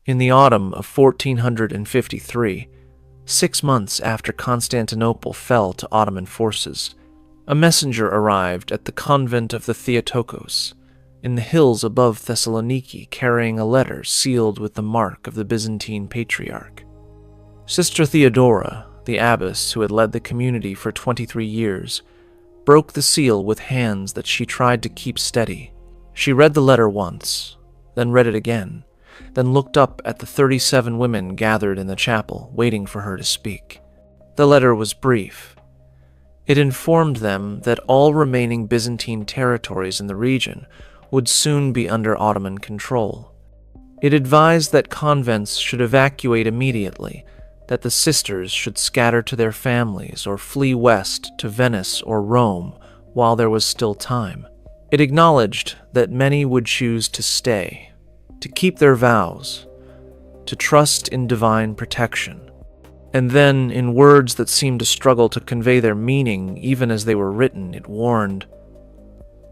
In the autumn of 1453, 6 months after Constantinople fell to Ottoman forces, a messenger arrived at the convent of the Theotokos, in the hills above Thessaloniki, carrying a letter sealed with the mark of the Byzantine Patriarch. Sister Theodora, the abbess who had led the community for 23 years, broke the seal with hands that she tried to keep steady. She read the letter once, then read it again, then looked up at the 37 women gathered in the chapel, waiting for her to speak. The letter was brief. It informed them that all remaining Byzantine territories in the region would soon be under Ottoman control. It advised that convents should evacuate immediately, that the sisters should scatter to their families or flee west to Venice or Rome while there was still time. It acknowledged that many would choose to stay, to keep their vows, to trust in divine protection. And then, in words that seemed to struggle to convey their meaning even as they were written, it warned,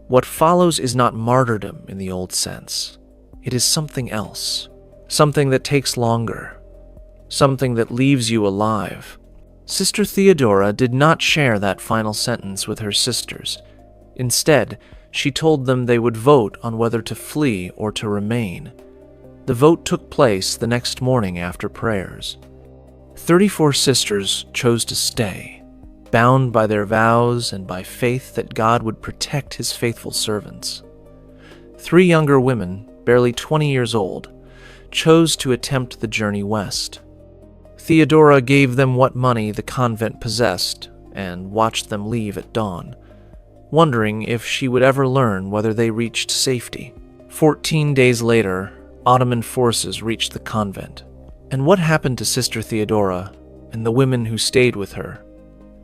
"What follows is not martyrdom in the old sense. It is something else, something that takes longer, something that leaves you alive." Sister Theodora did not share that final sentence with her sisters. Instead, she told them they would vote on whether to flee or to remain. The vote took place the next morning after prayers. 34 sisters chose to stay, bound by their vows and by faith that God would protect his faithful servants. 3 younger women, barely 20 years old, chose to attempt the journey west. Theodora gave them what money the convent possessed and watched them leave at dawn, wondering if she would ever learn whether they reached safety. 14 days later, Ottoman forces reached the convent. And what happened to Sister Theodora and the women who stayed with her?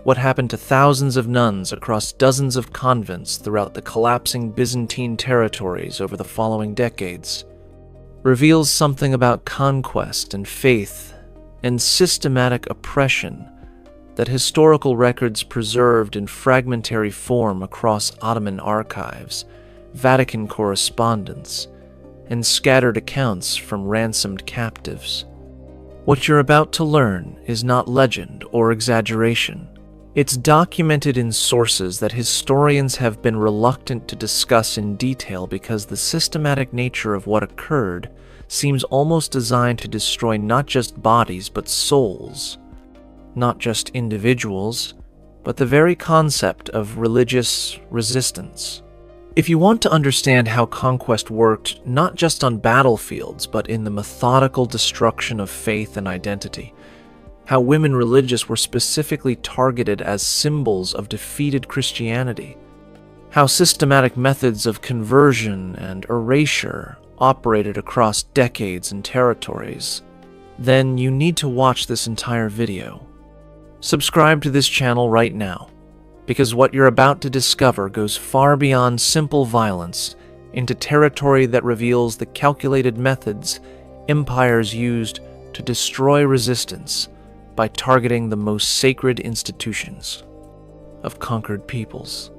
What happened to thousands of nuns across dozens of convents throughout the collapsing Byzantine territories over the following decades? Reveals something about conquest and faith and systematic oppression that historical records preserved in fragmentary form across Ottoman archives, Vatican correspondence, and scattered accounts from ransomed captives. What you're about to learn is not legend or exaggeration. It's documented in sources that historians have been reluctant to discuss in detail because the systematic nature of what occurred seems almost designed to destroy not just bodies but souls, not just individuals, but the very concept of religious resistance. If you want to understand how conquest worked not just on battlefields but in the methodical destruction of faith and identity, how women religious were specifically targeted as symbols of defeated Christianity, how systematic methods of conversion and erasure operated across decades and territories, then you need to watch this entire video. Subscribe to this channel right now, because what you're about to discover goes far beyond simple violence into territory that reveals the calculated methods empires used to destroy resistance by targeting the most sacred institutions of conquered peoples.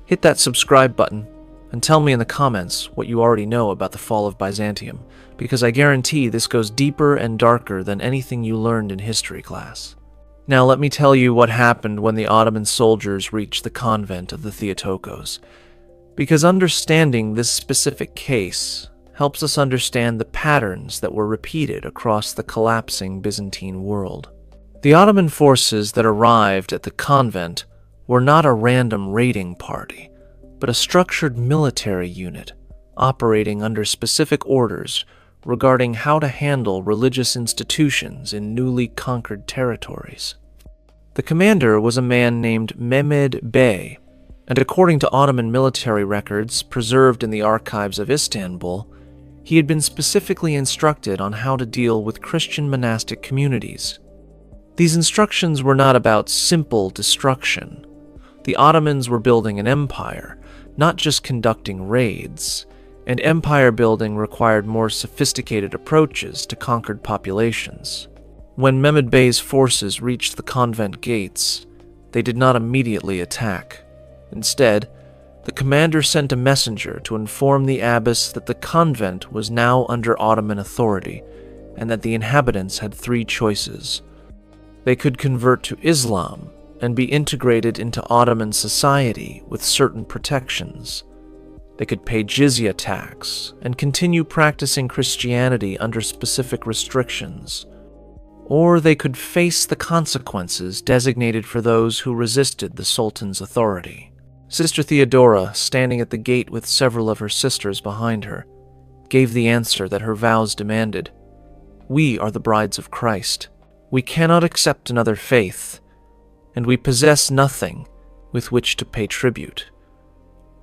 Hit that subscribe button and tell me in the comments what you already know about the fall of Byzantium, because I guarantee this goes deeper and darker than anything you learned in history class. Now let me tell you what happened when the Ottoman soldiers reached the convent of the Theotokos, because understanding this specific case helps us understand the patterns that were repeated across the collapsing Byzantine world. The Ottoman forces that arrived at the convent were not a random raiding party, but a structured military unit operating under specific orders regarding how to handle religious institutions in newly conquered territories. The commander was a man named Mehmed Bey, and according to Ottoman military records preserved in the archives of Istanbul, he had been specifically instructed on how to deal with Christian monastic communities. These instructions were not about simple destruction. The Ottomans were building an empire, not just conducting raids, and empire building required more sophisticated approaches to conquered populations. When Mehmed Bey's forces reached the convent gates, they did not immediately attack. Instead, the commander sent a messenger to inform the abbess that the convent was now under Ottoman authority, and that the inhabitants had three choices. They could convert to Islam and be integrated into Ottoman society with certain protections. They could pay jizya tax and continue practicing Christianity under specific restrictions. Or they could face the consequences designated for those who resisted the Sultan's authority. Sister Theodora, standing at the gate with several of her sisters behind her, gave the answer that her vows demanded. We are the brides of Christ. We cannot accept another faith, and we possess nothing with which to pay tribute.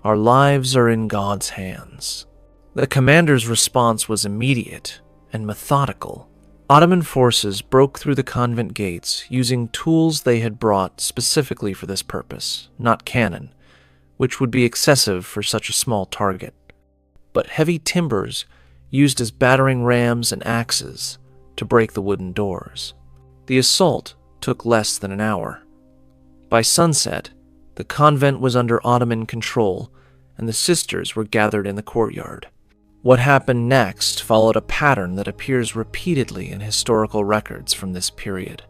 Our lives are in God's hands. The commander's response was immediate and methodical. Ottoman forces broke through the convent gates using tools they had brought specifically for this purpose, not cannon, which would be excessive for such a small target, but heavy timbers used as battering rams and axes to break the wooden doors. The assault took less than an hour. By sunset, the convent was under Ottoman control, and the sisters were gathered in the courtyard. What happened next followed a pattern that appears repeatedly in historical records from this period.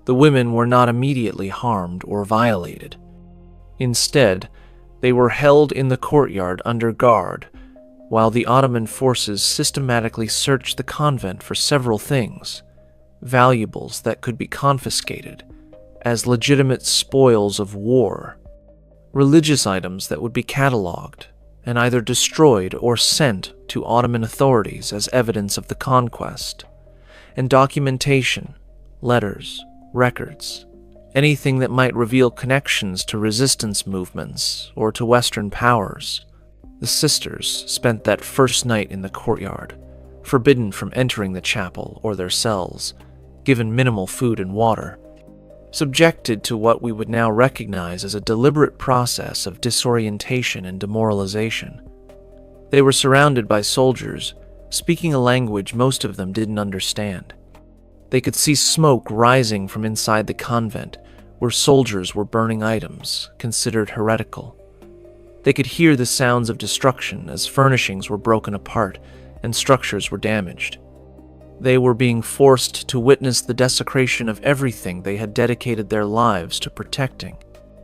The women were not immediately harmed or violated. Instead, they were held in the courtyard under guard, while the Ottoman forces systematically searched the convent for several things, valuables that could be confiscated as legitimate spoils of war, religious items that would be catalogued and either destroyed or sent to Ottoman authorities as evidence of the conquest, and documentation, letters, records, anything that might reveal connections to resistance movements or to Western powers. The sisters spent that first night in the courtyard, forbidden from entering the chapel or their cells, given minimal food and water, subjected to what we would now recognize as a deliberate process of disorientation and demoralization. They were surrounded by soldiers, speaking a language most of them didn't understand. They could see smoke rising from inside the convent, where soldiers were burning items considered heretical. They could hear the sounds of destruction as furnishings were broken apart and structures were damaged. They were being forced to witness the desecration of everything they had dedicated their lives to protecting.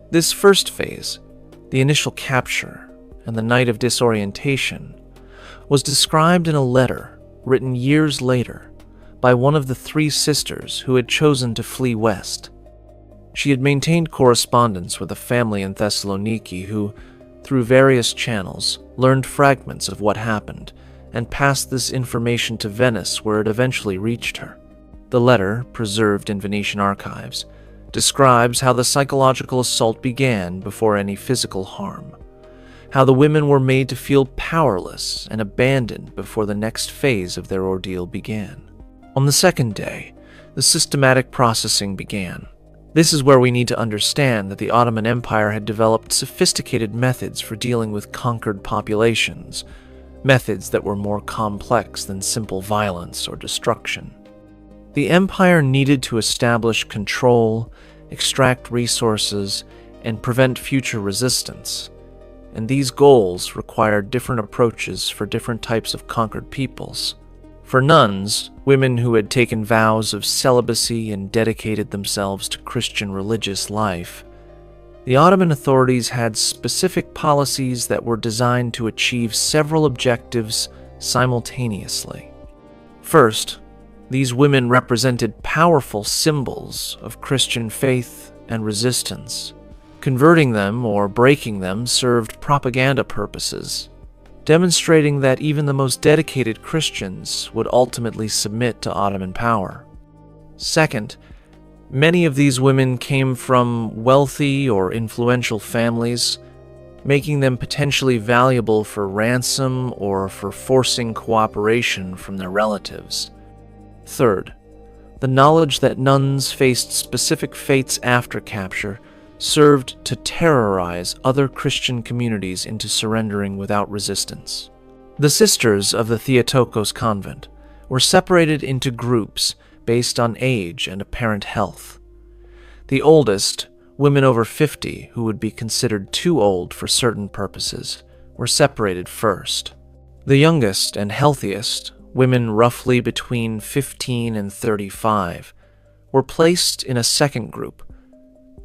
This first phase, the initial capture and the night of disorientation, was described in a letter written years later by one of the three sisters who had chosen to flee west. She had maintained correspondence with a family in Thessaloniki who, through various channels, learned fragments of what happened and passed this information to Venice, where it eventually reached her. The letter, preserved in Venetian archives, describes how the psychological assault began before any physical harm, how the women were made to feel powerless and abandoned before the next phase of their ordeal began. On the second day, the systematic processing began. This is where we need to understand that the Ottoman Empire had developed sophisticated methods for dealing with conquered populations, methods that were more complex than simple violence or destruction. The empire needed to establish control, extract resources, and prevent future resistance, and these goals required different approaches for different types of conquered peoples. For nuns, women who had taken vows of celibacy and dedicated themselves to Christian religious life, the Ottoman authorities had specific policies that were designed to achieve several objectives simultaneously. First, these women represented powerful symbols of Christian faith and resistance. Converting them or breaking them served propaganda purposes, demonstrating that even the most dedicated Christians would ultimately submit to Ottoman power. Second, many of these women came from wealthy or influential families, making them potentially valuable for ransom or for forcing cooperation from their relatives. Third, the knowledge that nuns faced specific fates after capture served to terrorize other Christian communities into surrendering without resistance. The sisters of the Theotokos convent were separated into groups based on age and apparent health. The oldest, women over 50 who would be considered too old for certain purposes, were separated first. The youngest and healthiest, women roughly between 15 and 35, were placed in a second group.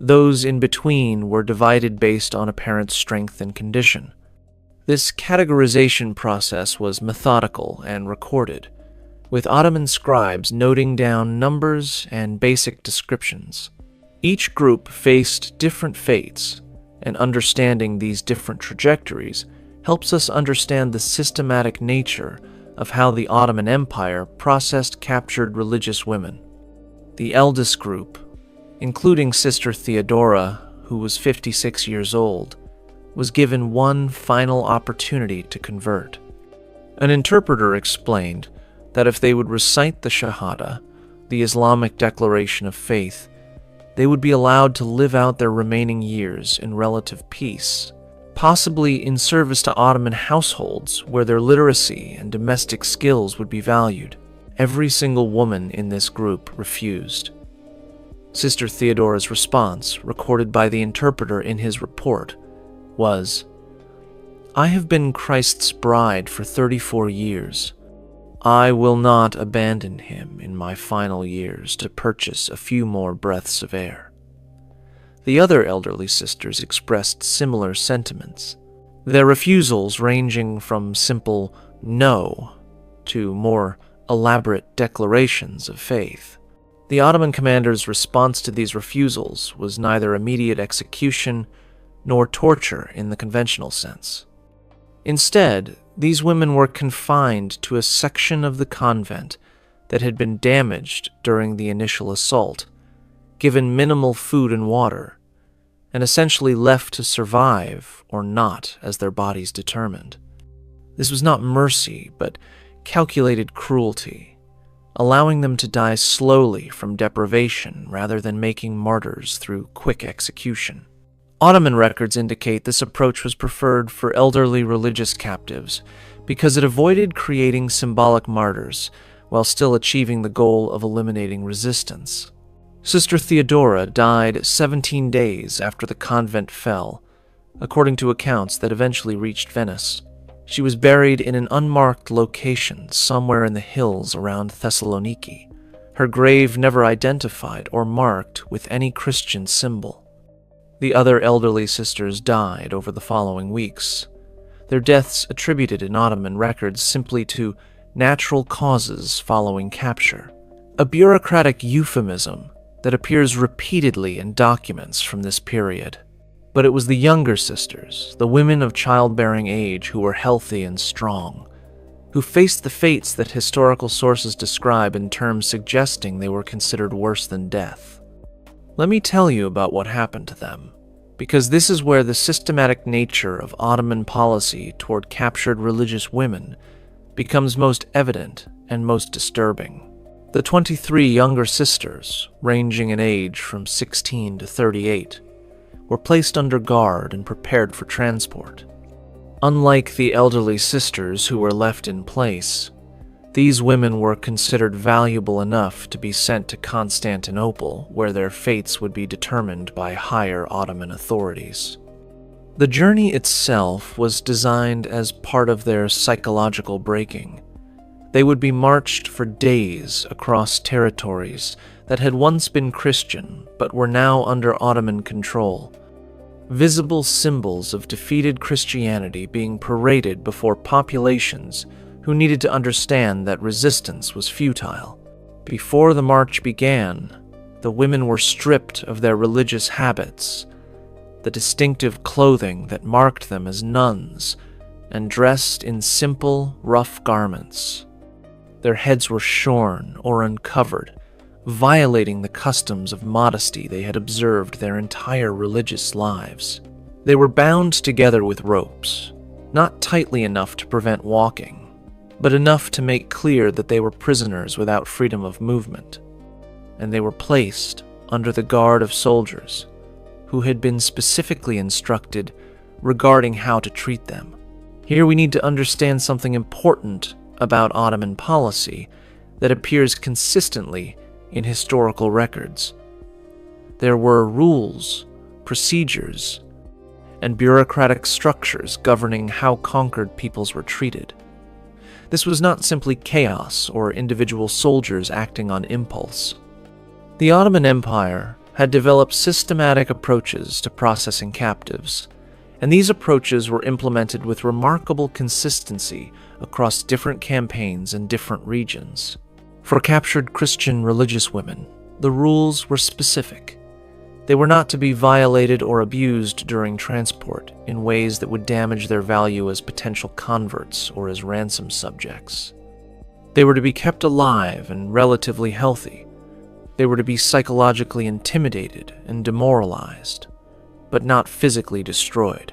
Those in between were divided based on apparent strength and condition. This categorization process was methodical and recorded, with Ottoman scribes noting down numbers and basic descriptions. Each group faced different fates, and understanding these different trajectories helps us understand the systematic nature of how the Ottoman Empire processed captured religious women. The eldest group, including Sister Theodora, who was 56 years old, was given one final opportunity to convert. An interpreter explained that if they would recite the Shahada, the Islamic declaration of faith, they would be allowed to live out their remaining years in relative peace, possibly in service to Ottoman households where their literacy and domestic skills would be valued. Every single woman in this group refused. Sister Theodora's response, recorded by the interpreter in his report, was, "I have been Christ's bride for 34 years. I will not abandon him in my final years to purchase a few more breaths of air." The other elderly sisters expressed similar sentiments, their refusals ranging from simple no to more elaborate declarations of faith. The Ottoman commander's response to these refusals was neither immediate execution nor torture in the conventional sense. Instead, these women were confined to a section of the convent that had been damaged during the initial assault, given minimal food and water, and essentially left to survive or not as their bodies determined. This was not mercy, but calculated cruelty, allowing them to die slowly from deprivation rather than making martyrs through quick execution. Ottoman records indicate this approach was preferred for elderly religious captives because it avoided creating symbolic martyrs while still achieving the goal of eliminating resistance. Sister Theodora died 17 days after the convent fell, according to accounts that eventually reached Venice. She was buried in an unmarked location somewhere in the hills around Thessaloniki, her grave never identified or marked with any Christian symbol. The other elderly sisters died over the following weeks, their deaths attributed in Ottoman records simply to natural causes following capture, a bureaucratic euphemism that appears repeatedly in documents from this period. But it was the younger sisters, the women of childbearing age who were healthy and strong, who faced the fates that historical sources describe in terms suggesting they were considered worse than death. Let me tell you about what happened to them, because this is where the systematic nature of Ottoman policy toward captured religious women becomes most evident and most disturbing. The 23 younger sisters, ranging in age from 16 to 38, were placed under guard and prepared for transport. Unlike the elderly sisters who were left in place, these women were considered valuable enough to be sent to Constantinople, where their fates would be determined by higher Ottoman authorities. The journey itself was designed as part of their psychological breaking. They would be marched for days across territories that had once been Christian but were now under Ottoman control, visible symbols of defeated Christianity being paraded before populations who needed to understand that resistance was futile. Before the march began, the women were stripped of their religious habits, the distinctive clothing that marked them as nuns, and dressed in simple, rough garments. Their heads were shorn or uncovered, violating the customs of modesty they had observed their entire religious lives. They were bound together with ropes, not tightly enough to prevent walking, but enough to make clear that they were prisoners without freedom of movement, and they were placed under the guard of soldiers who had been specifically instructed regarding how to treat them. Here we need to understand something important about Ottoman policy that appears consistently in historical records. There were rules, procedures, and bureaucratic structures governing how conquered peoples were treated. This was not simply chaos or individual soldiers acting on impulse. The Ottoman Empire had developed systematic approaches to processing captives, and these approaches were implemented with remarkable consistency across different campaigns and different regions. For captured Christian religious women, the rules were specific. They were not to be violated or abused during transport in ways that would damage their value as potential converts or as ransom subjects. They were to be kept alive and relatively healthy. They were to be psychologically intimidated and demoralized, but not physically destroyed.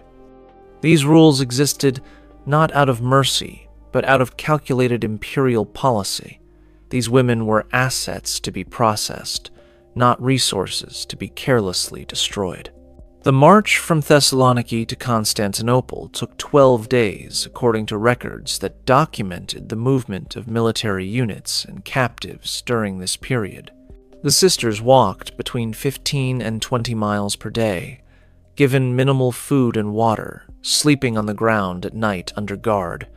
These rules existed not out of mercy, but out of calculated imperial policy. These women were assets to be processed, not resources to be carelessly destroyed. The march from Thessaloniki to Constantinople took 12 days, according to records that documented the movement of military units and captives during this period. The sisters walked between 15 and 20 miles per day, given minimal food and water, sleeping on the ground at night under guard,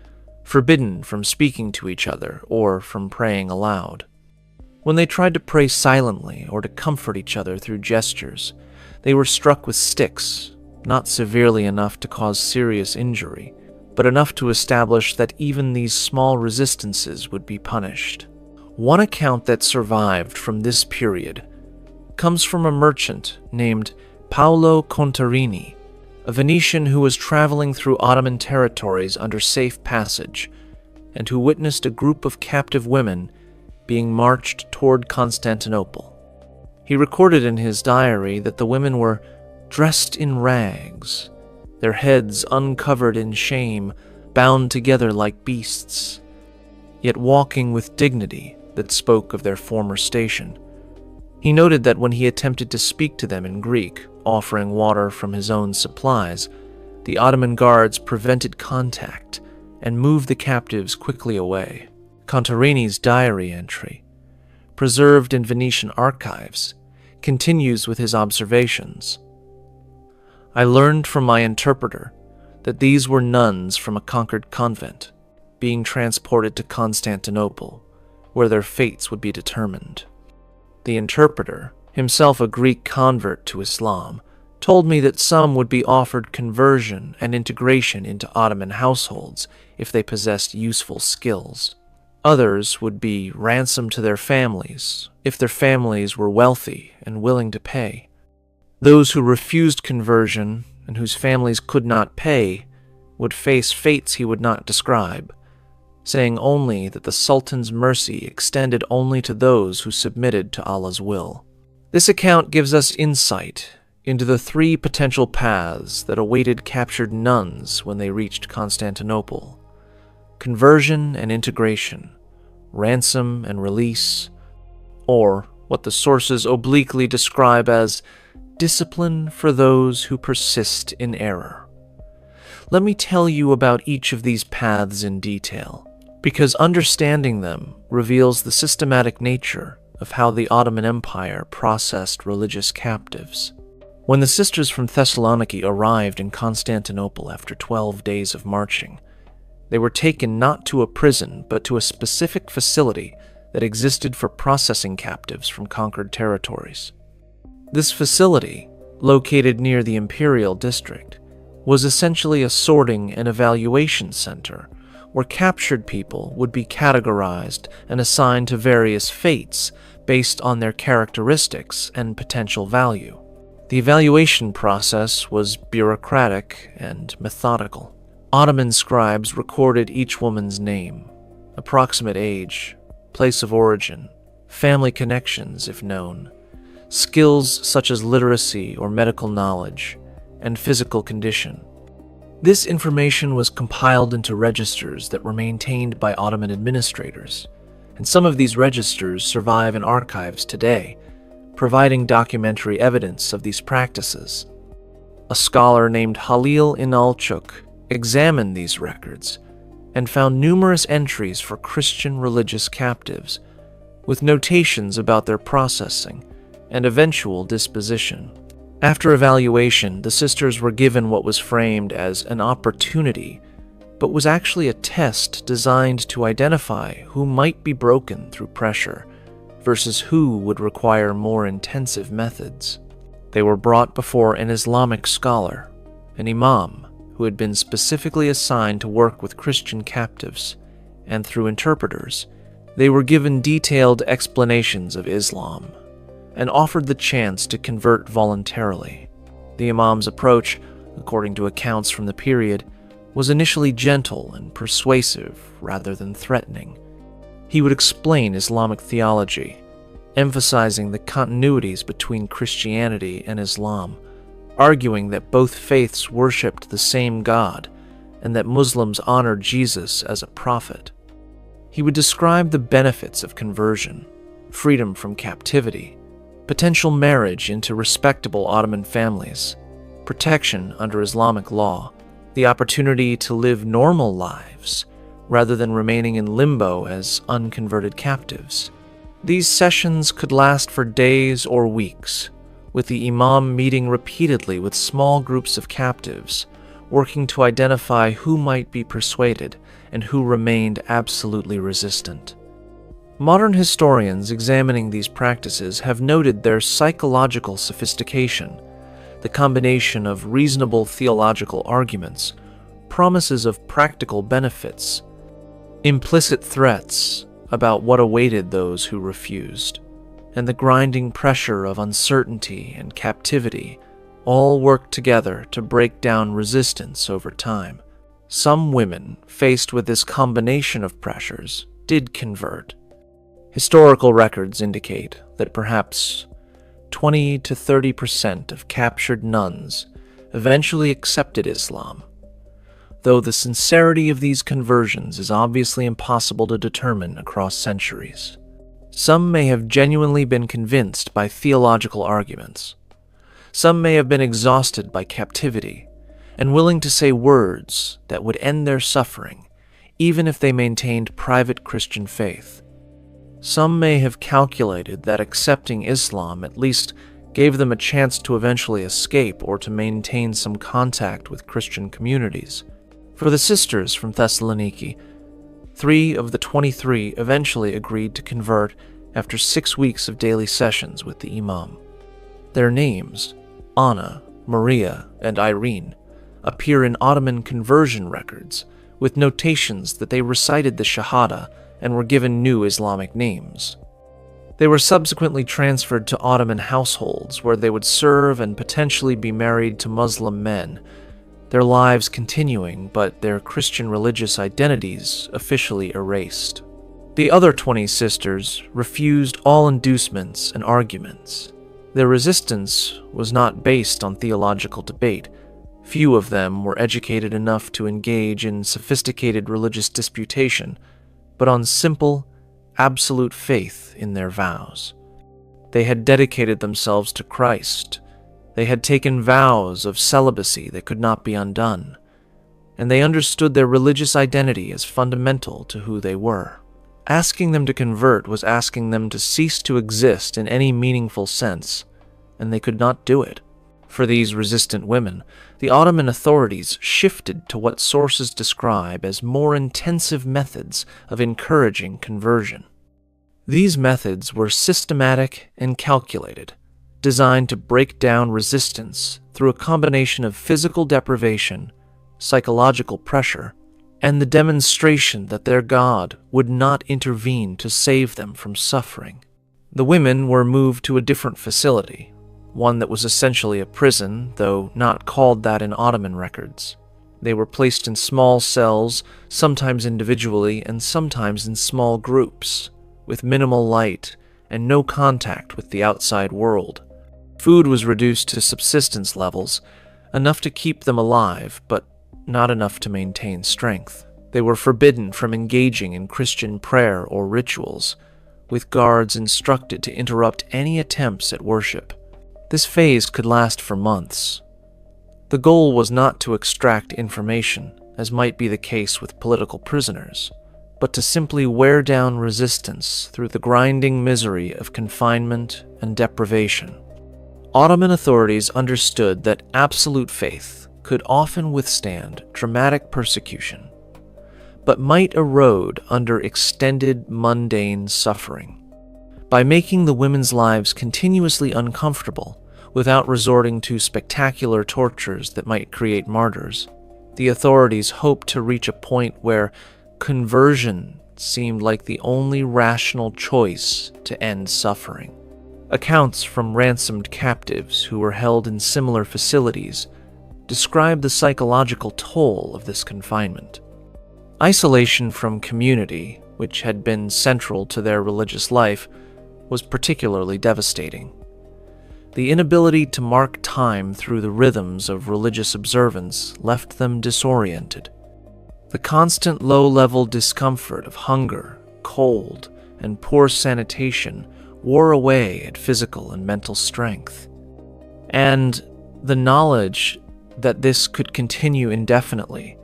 forbidden from speaking to each other or from praying aloud. When they tried to pray silently or to comfort each other through gestures, they were struck with sticks, not severely enough to cause serious injury, but enough to establish that even these small resistances would be punished. One account that survived from this period comes from a merchant named Paolo Contarini, a Venetian who was traveling through Ottoman territories under safe passage, and who witnessed a group of captive women being marched toward Constantinople. He recorded in his diary that the women were dressed in rags, their heads uncovered in shame, bound together like beasts, yet walking with dignity that spoke of their former station. He noted that when he attempted to speak to them in Greek, offering water from his own supplies, the Ottoman guards prevented contact and moved the captives quickly away. Contarini's diary entry, preserved in Venetian archives, continues with his observations. I learned from my interpreter that these were nuns from a conquered convent, being transported to Constantinople, where their fates would be determined. The interpreter, himself a Greek convert to Islam, told me that some would be offered conversion and integration into Ottoman households if they possessed useful skills. Others would be ransomed to their families if their families were wealthy and willing to pay. Those who refused conversion and whose families could not pay would face fates he would not describe, saying only that the Sultan's mercy extended only to those who submitted to Allah's will. This account gives us insight into the three potential paths that awaited captured nuns when they reached Constantinople: conversion and integration, ransom and release, or what the sources obliquely describe as discipline for those who persist in error. Let me tell you about each of these paths in detail, because understanding them reveals the systematic nature of how the Ottoman Empire processed religious captives. When the sisters from Thessaloniki arrived in Constantinople after 12 days of marching, they were taken not to a prison, but to a specific facility that existed for processing captives from conquered territories. This facility, located near the imperial district, was essentially a sorting and evaluation center where captured people would be categorized and assigned to various fates based on their characteristics and potential value. The evaluation process was bureaucratic and methodical. Ottoman scribes recorded each woman's name, approximate age, place of origin, family connections if known, skills such as literacy or medical knowledge, and physical condition. This information was compiled into registers that were maintained by Ottoman administrators, and some of these registers survive in archives today, providing documentary evidence of these practices. A scholar named Halil Inalchuk examined these records and found numerous entries for Christian religious captives, with notations about their processing and eventual disposition. After evaluation, the sisters were given what was framed as an opportunity but was actually a test designed to identify who might be broken through pressure versus who would require more intensive methods. They were brought before an Islamic scholar, an imam, who had been specifically assigned to work with Christian captives, and through interpreters, they were given detailed explanations of Islam and offered the chance to convert voluntarily. The imam's approach, according to accounts from the period, was initially gentle and persuasive rather than threatening. He would explain Islamic theology, emphasizing the continuities between Christianity and Islam, arguing that both faiths worshipped the same God and that Muslims honored Jesus as a prophet. He would describe the benefits of conversion, freedom from captivity, potential marriage into respectable Ottoman families, protection under Islamic law, the opportunity to live normal lives rather than remaining in limbo as unconverted captives. These sessions could last for days or weeks, with the imam meeting repeatedly with small groups of captives, working to identify who might be persuaded and who remained absolutely resistant. Modern historians examining these practices have noted their psychological sophistication. The combination of reasonable theological arguments, promises of practical benefits, implicit threats about what awaited those who refused, and the grinding pressure of uncertainty and captivity all worked together to break down resistance over time. Some women, faced with this combination of pressures, did convert. Historical records indicate that perhaps 20 to 30% of captured nuns eventually accepted Islam, though the sincerity of these conversions is obviously impossible to determine across centuries. Some may have genuinely been convinced by theological arguments. Some may have been exhausted by captivity and willing to say words that would end their suffering, even if they maintained private Christian faith. Some may have calculated that accepting Islam at least gave them a chance to eventually escape or to maintain some contact with Christian communities. For the sisters from Thessaloniki, 3 of the 23 eventually agreed to convert after 6 weeks of daily sessions with the imam. Their names, Anna, Maria, and Irene, appear in Ottoman conversion records, with notations that they recited the Shahada and were given new Islamic names. They were subsequently transferred to Ottoman households where they would serve and potentially be married to Muslim men, their lives continuing but their Christian religious identities officially erased. The other 20 sisters refused all inducements and arguments. Their resistance was not based on theological debate. Few of them were educated enough to engage in sophisticated religious disputation, but on simple, absolute faith in their vows. They had dedicated themselves to Christ. They had taken vows of celibacy that could not be undone, and they understood their religious identity as fundamental to who they were. Asking them to convert was asking them to cease to exist in any meaningful sense, and they could not do it. For these resistant women, the Ottoman authorities shifted to what sources describe as more intensive methods of encouraging conversion. These methods were systematic and calculated, designed to break down resistance through a combination of physical deprivation, psychological pressure, and the demonstration that their God would not intervene to save them from suffering. The women were moved to a different facility, one that was essentially a prison, though not called that in Ottoman records. They were placed in small cells, sometimes individually and sometimes in small groups, with minimal light and no contact with the outside world. Food was reduced to subsistence levels, enough to keep them alive, but not enough to maintain strength. They were forbidden from engaging in Christian prayer or rituals, with guards instructed to interrupt any attempts at worship. This phase could last for months. The goal was not to extract information, as might be the case with political prisoners, but to simply wear down resistance through the grinding misery of confinement and deprivation. Ottoman authorities understood that absolute faith could often withstand dramatic persecution, but might erode under extended mundane suffering. By making the women's lives continuously uncomfortable without resorting to spectacular tortures that might create martyrs, the authorities hoped to reach a point where conversion seemed like the only rational choice to end suffering. Accounts from ransomed captives who were held in similar facilities describe the psychological toll of this confinement. Isolation from community, which had been central to their religious life, was particularly devastating. The inability to mark time through the rhythms of religious observance left them disoriented. The constant low-level discomfort of hunger, cold, and poor sanitation wore away at physical and mental strength. And the knowledge that this could continue indefinitely,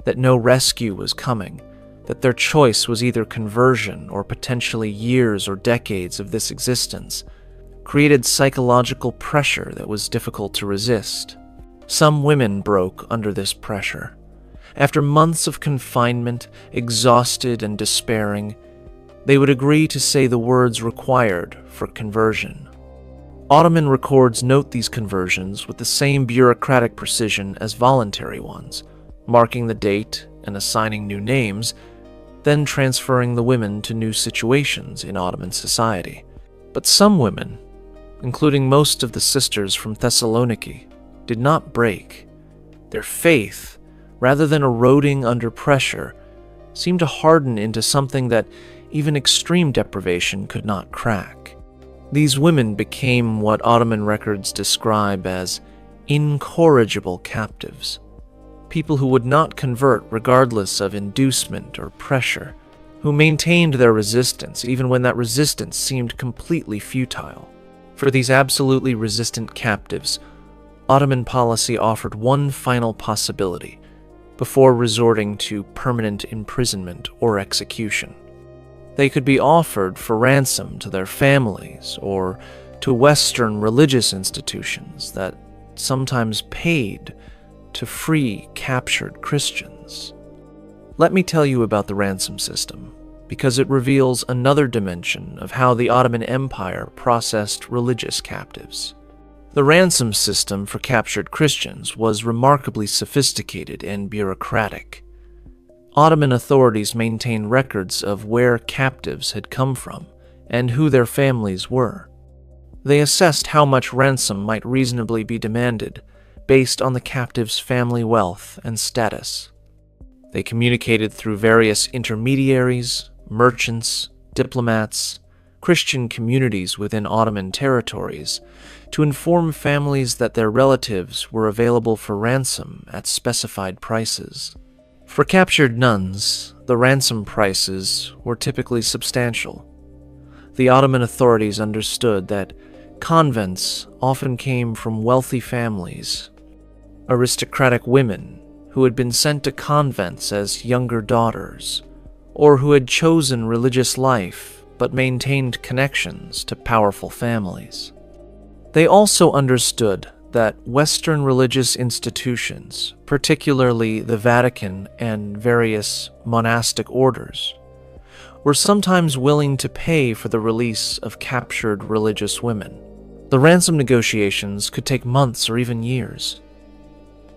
that no rescue was coming, that their choice was either conversion or potentially years or decades of this existence, created psychological pressure that was difficult to resist. Some women broke under this pressure. After months of confinement, exhausted and despairing, they would agree to say the words required for conversion. Ottoman records note these conversions with the same bureaucratic precision as voluntary ones, marking the date and assigning new names, then transferring the women to new situations in Ottoman society. But some women, including most of the sisters from Thessaloniki, did not break. Their faith, rather than eroding under pressure, seemed to harden into something that even extreme deprivation could not crack. These women became what Ottoman records describe as incorrigible captives, people who would not convert regardless of inducement or pressure, who maintained their resistance even when that resistance seemed completely futile. For these absolutely resistant captives, Ottoman policy offered one final possibility before resorting to permanent imprisonment or execution. They could be offered for ransom to their families or to Western religious institutions that sometimes paid to free captured Christians. Let me tell you about the ransom system, because it reveals another dimension of how the Ottoman Empire processed religious captives. The ransom system for captured Christians was remarkably sophisticated and bureaucratic. Ottoman authorities maintained records of where captives had come from and who their families were. They assessed how much ransom might reasonably be demanded based on the captive's family wealth and status. They communicated through various intermediaries, merchants, diplomats, Christian communities within Ottoman territories to inform families that their relatives were available for ransom at specified prices. For captured nuns, the ransom prices were typically substantial. The Ottoman authorities understood that convents often came from wealthy families, aristocratic women who had been sent to convents as younger daughters, or who had chosen religious life but maintained connections to powerful families. They also understood that Western religious institutions, particularly the Vatican and various monastic orders, were sometimes willing to pay for the release of captured religious women. The ransom negotiations could take months or even years.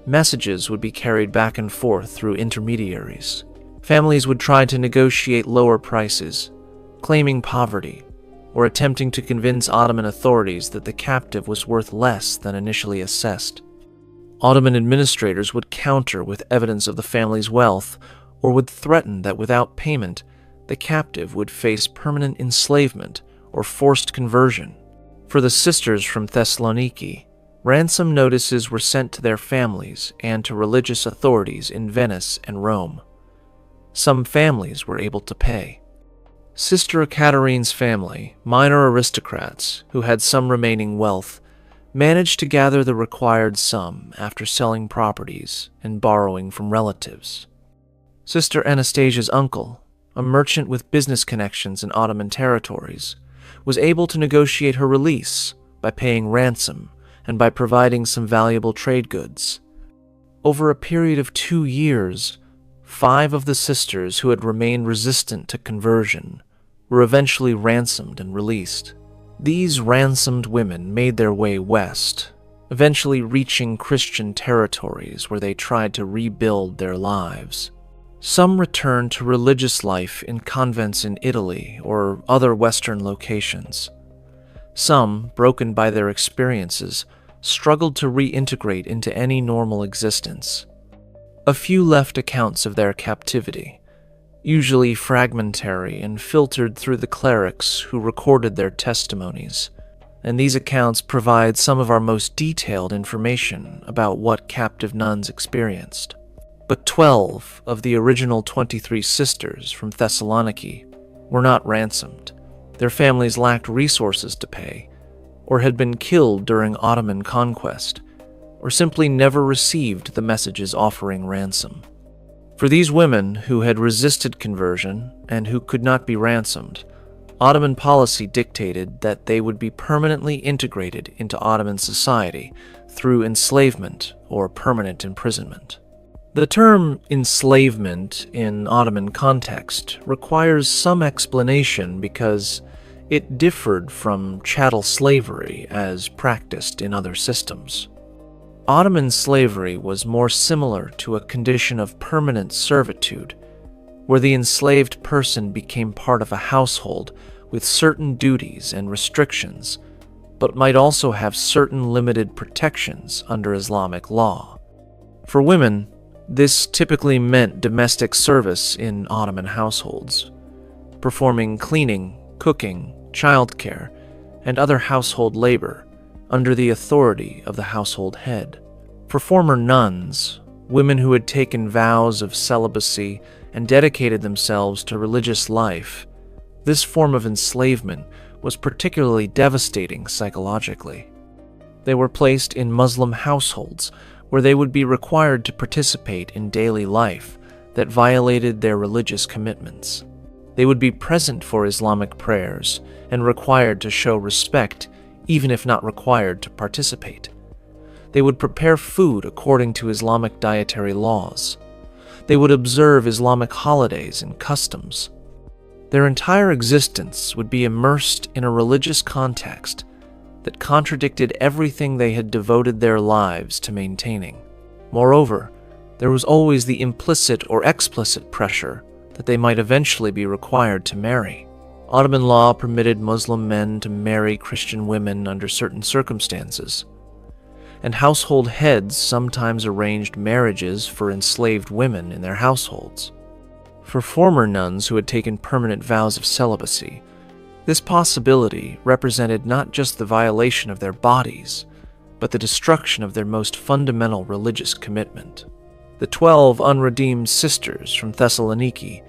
Messages would be carried back and forth through intermediaries. Families would try to negotiate lower prices, claiming poverty, or attempting to convince Ottoman authorities that the captive was worth less than initially assessed. Ottoman administrators would counter with evidence of the family's wealth, or would threaten that without payment, the captive would face permanent enslavement or forced conversion. For the sisters from Thessaloniki, ransom notices were sent to their families and to religious authorities in Venice and Rome. Some families were able to pay. Sister Ekaterine's family, minor aristocrats who had some remaining wealth, managed to gather the required sum after selling properties and borrowing from relatives. Sister Anastasia's uncle, a merchant with business connections in Ottoman territories, was able to negotiate her release by paying ransom and by providing some valuable trade goods. Over a period of 2 years, 5 of the sisters who had remained resistant to conversion were eventually ransomed and released. These ransomed women made their way west, eventually reaching Christian territories where they tried to rebuild their lives. Some returned to religious life in convents in Italy or other Western locations. Some, broken by their experiences, struggled to reintegrate into any normal existence. A few left accounts of their captivity, usually fragmentary and filtered through the clerics who recorded their testimonies, and these accounts provide some of our most detailed information about what captive nuns experienced. But 12 of the original 23 sisters from Thessaloniki were not ransomed. Their families lacked resources to pay, or had been killed during Ottoman conquest, or simply never received the messages offering ransom. For these women who had resisted conversion and who could not be ransomed, Ottoman policy dictated that they would be permanently integrated into Ottoman society through enslavement or permanent imprisonment. The term enslavement in Ottoman context requires some explanation because it differed from chattel slavery as practiced in other systems. Ottoman slavery was more similar to a condition of permanent servitude, where the enslaved person became part of a household with certain duties and restrictions, but might also have certain limited protections under Islamic law. For women, this typically meant domestic service in Ottoman households, performing cleaning, cooking, childcare, and other household labor under the authority of the household head. For former nuns, women who had taken vows of celibacy and dedicated themselves to religious life, this form of enslavement was particularly devastating psychologically. They were placed in Muslim households where they would be required to participate in daily life that violated their religious commitments. They would be present for Islamic prayers and required to show respect, even if not required to participate. They would prepare food according to Islamic dietary laws. They would observe Islamic holidays and customs. Their entire existence would be immersed in a religious context that contradicted everything they had devoted their lives to maintaining. Moreover, there was always the implicit or explicit pressure that they might eventually be required to marry. Ottoman law permitted Muslim men to marry Christian women under certain circumstances, and household heads sometimes arranged marriages for enslaved women in their households. For former nuns who had taken permanent vows of celibacy, this possibility represented not just the violation of their bodies, but the destruction of their most fundamental religious commitment. The 12 unredeemed sisters from Thessaloniki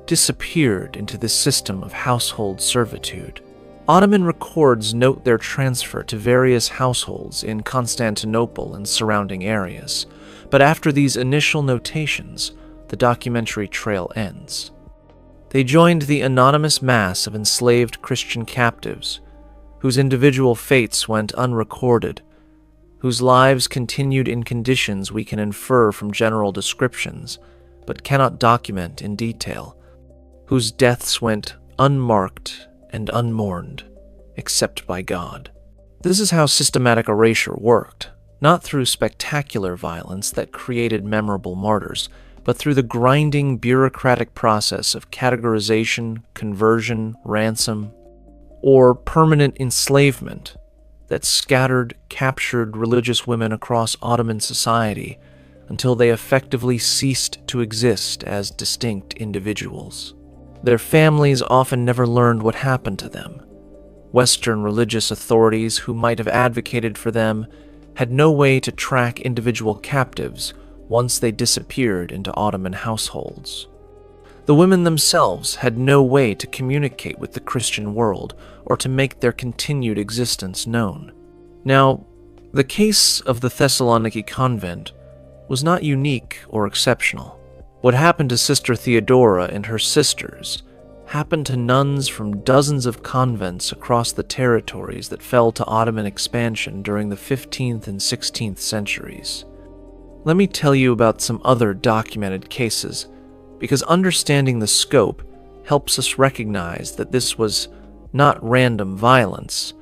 disappeared into this system of household servitude. Ottoman records note their transfer to various households in Constantinople and surrounding areas, but after these initial notations, the documentary trail ends. They joined the anonymous mass of enslaved Christian captives, whose individual fates went unrecorded, whose lives continued in conditions we can infer from general descriptions, but cannot document in detail, whose deaths went unmarked and unmourned, except by God. This is how systematic erasure worked, not through spectacular violence that created memorable martyrs, but through the grinding bureaucratic process of categorization, conversion, ransom, or permanent enslavement that scattered, captured religious women across Ottoman society until they effectively ceased to exist as distinct individuals. Their families often never learned what happened to them. Western religious authorities who might have advocated for them had no way to track individual captives once they disappeared into Ottoman households. The women themselves had no way to communicate with the Christian world or to make their continued existence known. Now, the case of the Thessaloniki convent was not unique or exceptional. What happened to Sister Theodora and her sisters happened to nuns from dozens of convents across the territories that fell to Ottoman expansion during the 15th and 16th centuries. Let me tell you about some other documented cases because understanding the scope helps us recognize that this was not random violence,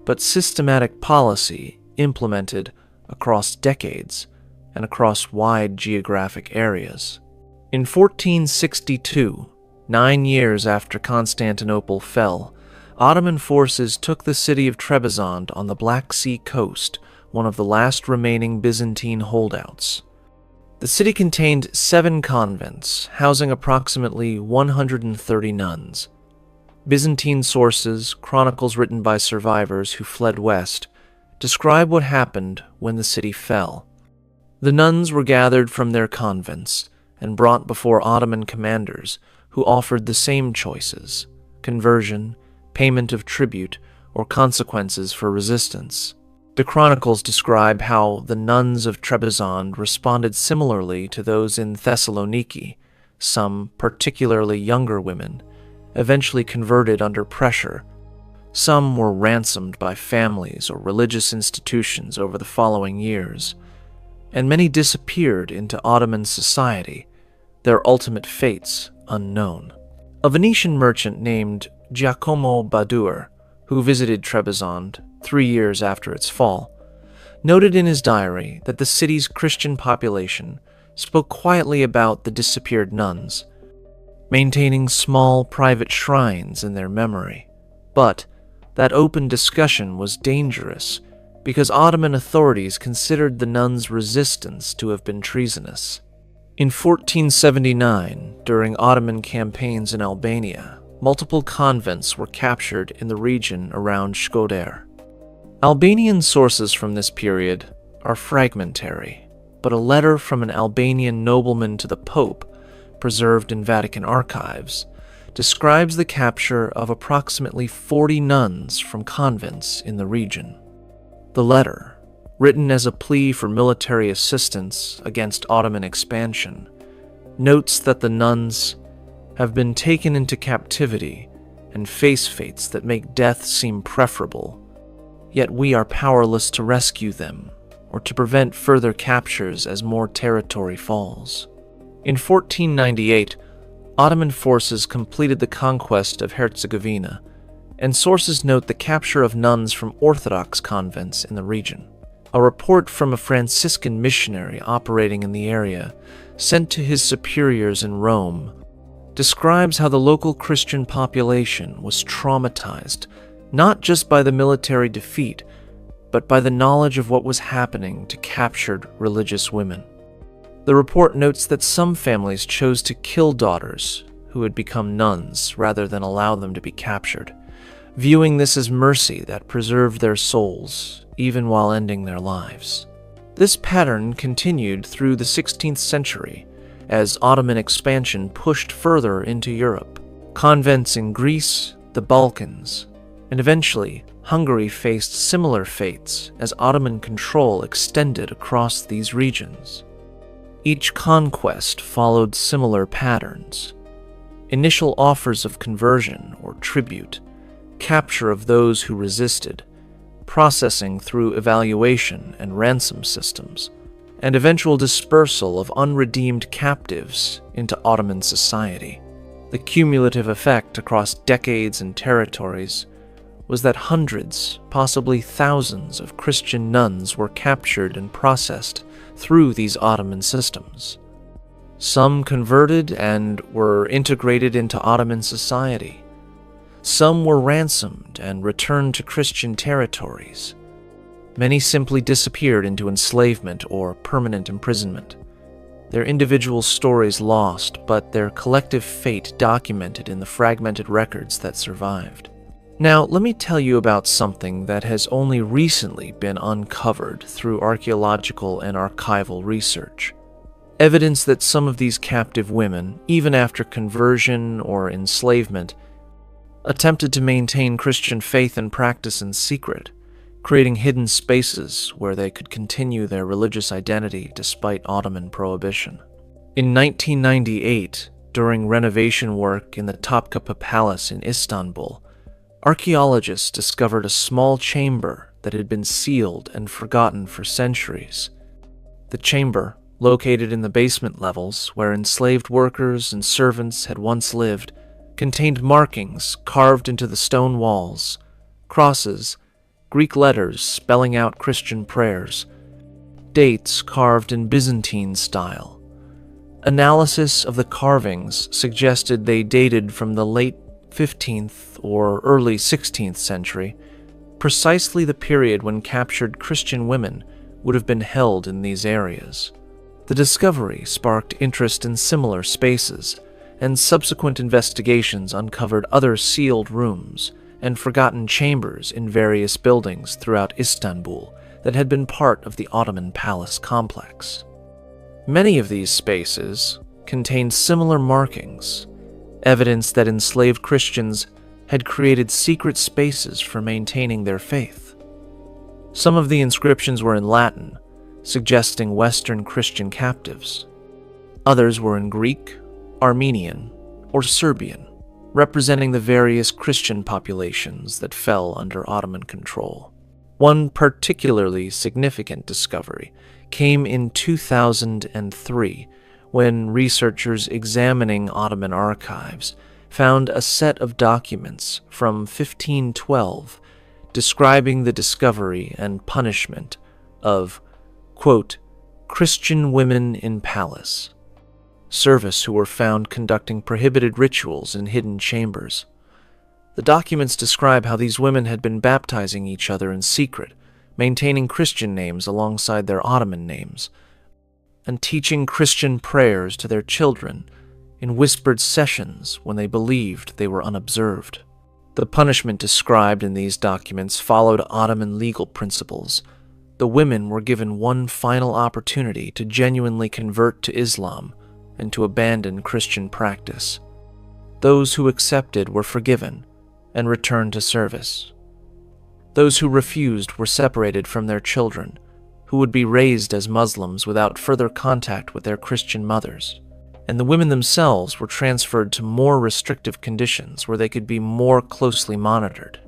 but systematic policy implemented across decades and across wide geographic areas. In 1462, 9 years after Constantinople fell, Ottoman forces took the city of Trebizond on the Black Sea coast, one of the last remaining Byzantine holdouts. The city contained 7 convents, housing approximately 130 nuns. Byzantine sources, chronicles written by survivors who fled west, describe what happened when the city fell. The nuns were gathered from their convents and brought before Ottoman commanders who offered the same choices: conversion, payment of tribute, or consequences for resistance. The chronicles describe how the nuns of Trebizond responded similarly to those in Thessaloniki. Some, particularly younger women, eventually converted under pressure. Some were ransomed by families or religious institutions over the following years, and many disappeared into Ottoman society, their ultimate fates unknown. A Venetian merchant named Giacomo Badur, who visited Trebizond 3 years after its fall, noted in his diary that the city's Christian population spoke quietly about the disappeared nuns, maintaining small private shrines in their memory. But that open discussion was dangerous because Ottoman authorities considered the nuns' resistance to have been treasonous. In 1479, during Ottoman campaigns in Albania, multiple convents were captured in the region around Shkodër. Albanian sources from this period are fragmentary, but a letter from an Albanian nobleman to the Pope, preserved in Vatican archives, describes the capture of approximately 40 nuns from convents in the region. The letter, written as a plea for military assistance against Ottoman expansion, notes that the nuns have been taken into captivity and face fates that make death seem preferable, yet we are powerless to rescue them or to prevent further captures as more territory falls. In 1498, Ottoman forces completed the conquest of Herzegovina, and sources note the capture of nuns from Orthodox convents in the region. A report from a Franciscan missionary operating in the area, sent to his superiors in Rome, describes how the local Christian population was traumatized not just by the military defeat, but by the knowledge of what was happening to captured religious women. The report notes that some families chose to kill daughters who had become nuns rather than allow them to be captured, viewing this as mercy that preserved their souls even while ending their lives. This pattern continued through the 16th century as Ottoman expansion pushed further into Europe. Convents in Greece, the Balkans, and eventually Hungary faced similar fates as Ottoman control extended across these regions. Each conquest followed similar patterns: initial offers of conversion or tribute, capture of those who resisted, processing through evaluation and ransom systems, and eventual dispersal of unredeemed captives into Ottoman society. The cumulative effect across decades and territories was that hundreds, possibly thousands of Christian nuns were captured and processed through these Ottoman systems. Some converted and were integrated into Ottoman society. Some were ransomed and returned to Christian territories. Many simply disappeared into enslavement or permanent imprisonment, their individual stories lost, but their collective fate documented in the fragmented records that survived. Now, let me tell you about something that has only recently been uncovered through archaeological and archival research. Evidence that some of these captive women, even after conversion or enslavement, attempted to maintain Christian faith and practice in secret, creating hidden spaces where they could continue their religious identity despite Ottoman prohibition. In 1998, during renovation work in the Topkapi Palace in Istanbul, archaeologists discovered a small chamber that had been sealed and forgotten for centuries. The chamber, located in the basement levels where enslaved workers and servants had once lived, contained markings carved into the stone walls, crosses, Greek letters spelling out Christian prayers, dates carved in Byzantine style. Analysis of the carvings suggested they dated from the late 15th or early 16th century, precisely the period when captured Christian women would have been held in these areas. The discovery sparked interest in similar spaces, and subsequent investigations uncovered other sealed rooms and forgotten chambers in various buildings throughout Istanbul that had been part of the Ottoman palace complex. Many of these spaces contained similar markings, evidence that enslaved Christians had created secret spaces for maintaining their faith. Some of the inscriptions were in Latin, suggesting Western Christian captives. Others were in Greek, Armenian, or Serbian, representing the various Christian populations that fell under Ottoman control. One particularly significant discovery came in 2003 when researchers examining Ottoman archives found a set of documents from 1512 describing the discovery and punishment of, quote, Christian women in palace, servants who were found conducting prohibited rituals in hidden chambers. The documents describe how these women had been baptizing each other in secret, maintaining Christian names alongside their Ottoman names, and teaching Christian prayers to their children in whispered sessions when they believed they were unobserved. The punishment described in these documents followed Ottoman legal principles. The women were given one final opportunity to genuinely convert to Islam and to abandon Christian practice. Those who accepted were forgiven and returned to service. Those who refused were separated from their children, who would be raised as Muslims without further contact with their Christian mothers. And the women themselves were transferred to more restrictive conditions where they could be more closely monitored.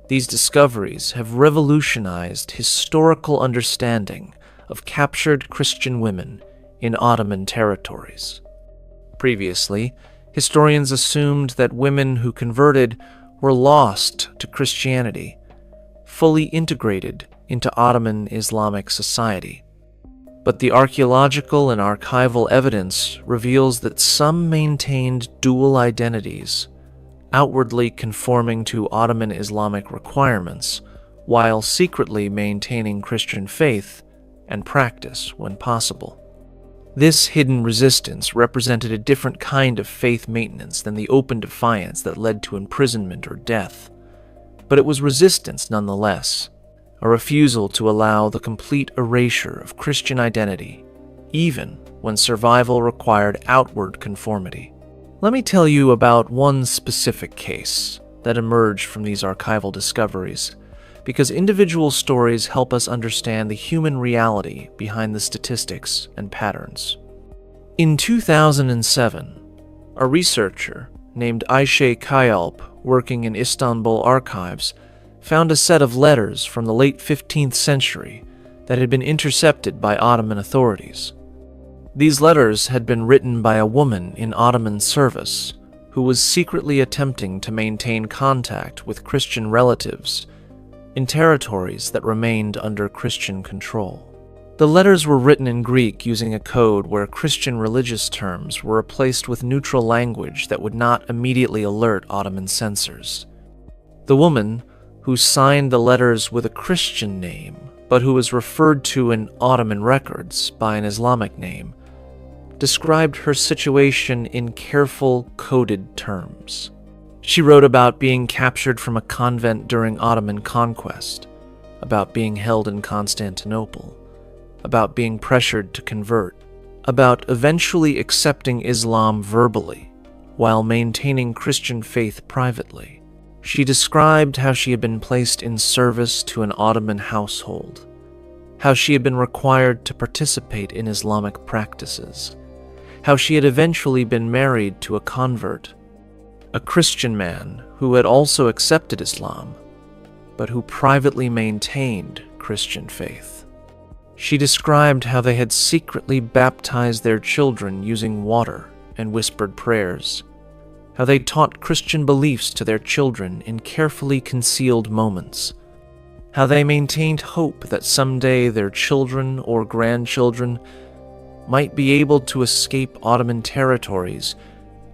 These discoveries have revolutionized historical understanding of captured Christian women in Ottoman territories. Previously, historians assumed that women who converted were lost to Christianity, fully integrated into Ottoman Islamic society. But the archaeological and archival evidence reveals that some maintained dual identities, outwardly conforming to Ottoman Islamic requirements, while secretly maintaining Christian faith and practice when possible. This hidden resistance represented a different kind of faith maintenance than the open defiance that led to imprisonment or death. But it was resistance nonetheless, a refusal to allow the complete erasure of Christian identity, even when survival required outward conformity. Let me tell you about one specific case that emerged from these archival discoveries, because individual stories help us understand the human reality behind the statistics and patterns. In 2007, a researcher named Ayşe Kayalp, working in Istanbul archives, found a set of letters from the late 15th century that had been intercepted by Ottoman authorities. These letters had been written by a woman in Ottoman service who was secretly attempting to maintain contact with Christian relatives in territories that remained under Christian control. The letters were written in Greek using a code where Christian religious terms were replaced with neutral language that would not immediately alert Ottoman censors. The woman, who signed the letters with a Christian name, but who was referred to in Ottoman records by an Islamic name, described her situation in careful, coded terms. She wrote about being captured from a convent during Ottoman conquest, about being held in Constantinople, about being pressured to convert, about eventually accepting Islam verbally while maintaining Christian faith privately. She described how she had been placed in service to an Ottoman household, how she had been required to participate in Islamic practices, how she had eventually been married to a convert, a Christian man who had also accepted Islam, but who privately maintained Christian faith. She described how they had secretly baptized their children using water and whispered prayers, how they taught Christian beliefs to their children in carefully concealed moments, how they maintained hope that someday their children or grandchildren might be able to escape Ottoman territories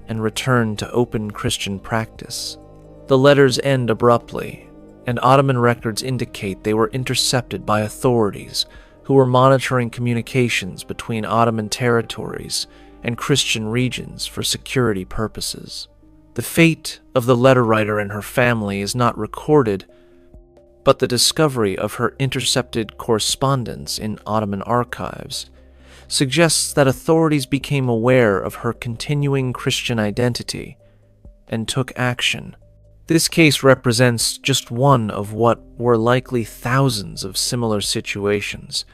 and return to open Christian practice. The letters end abruptly, and Ottoman records indicate they were intercepted by authorities who were monitoring communications between Ottoman territories and Christian regions for security purposes. The fate of the letter writer and her family is not recorded, but the discovery of her intercepted correspondence in Ottoman archives suggests that authorities became aware of her continuing Christian identity and took action. This case represents just one of what were likely thousands of similar situations,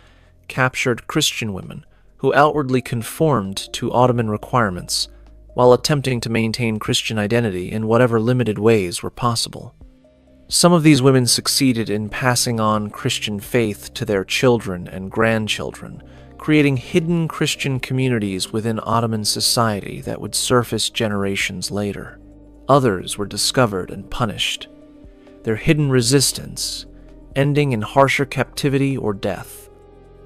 captured Christian women who outwardly conformed to Ottoman requirements while attempting to maintain Christian identity in whatever limited ways were possible. Some of these women succeeded in passing on Christian faith to their children and grandchildren, creating hidden Christian communities within Ottoman society that would surface generations later. Others were discovered and punished, their hidden resistance ending in harsher captivity or death.